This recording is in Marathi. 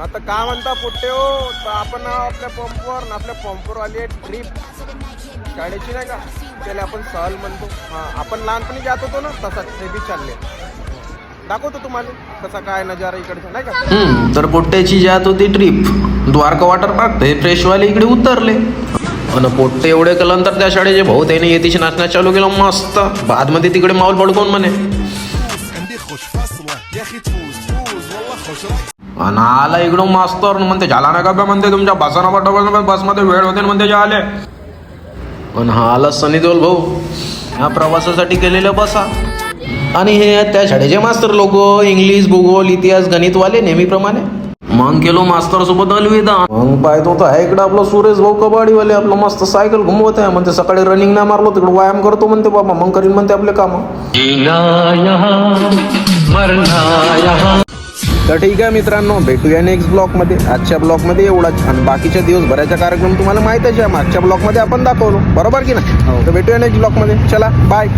आता काय म्हणता पोट्टे हो, तर आपण आपल्या पंपवर ना, आपल्या पंपवर आली आहे ट्रिप शाळेची नाही का, त्याला आपण सहल म्हणतो. हां, आपण लहानपणी जात होतो ना, तसाच ते बी चालले. दाखवतो तुम्हाला कसा काय नजारा इकडचा नाही का. तर पोट्ट्याची जात होती ट्रिप द्वारका वॉटर पार्क. हे फ्रेशवाले इकडे उतरले आणि पोट्टे एवढे केल्यानंतर त्या शाळेचे भाऊ त्याने येतीशी नाचण्यात चालू केलं मस्त. बादमध्ये तिकडे माऊल पडकवून म्हणे आणि आला इकडं मास्तर म्हणते झाला ना का बे, म्हणते तुमच्या बसाना पाठवा बसमध्ये वेळ होते म्हणते जे आले. आणि हा आला सनी देओल भाऊ ह्या प्रवासासाठी केलेल्या बसा. आणि हे आहेत त्या शाळेचे मास्तर लोक, इंग्लिश भूगोल इतिहास गणितवाले नेहमीप्रमाणे. मग गेलो मास्तर सोबत अलविदा. मग पाहतो तर आहे इकडं आपलं सुरेश भाऊ कबाडीवाले, आपलं मस्त सायकल घुमवत आहे म्हणते. सकाळी रनिंग नाही मारलो तिकडे व्यायाम करतो म्हणते बाबा, मग करीन म्हणते आपले काम. तर ठीक आहे मित्रांनो, भेटूया नेक्स्ट ब्लॉगमध्ये. आजच्या ब्लॉगमध्ये एवढाच, आणि बाकीच्या दिवसभराचा कार्यक्रम तुम्हाला माहितच आहे. मागच्या ब्लॉगमध्ये आपण दाखवलो, बरोबर की नाही. तर भेटूया नेक्स्ट ब्लॉगमध्ये. चला बाय.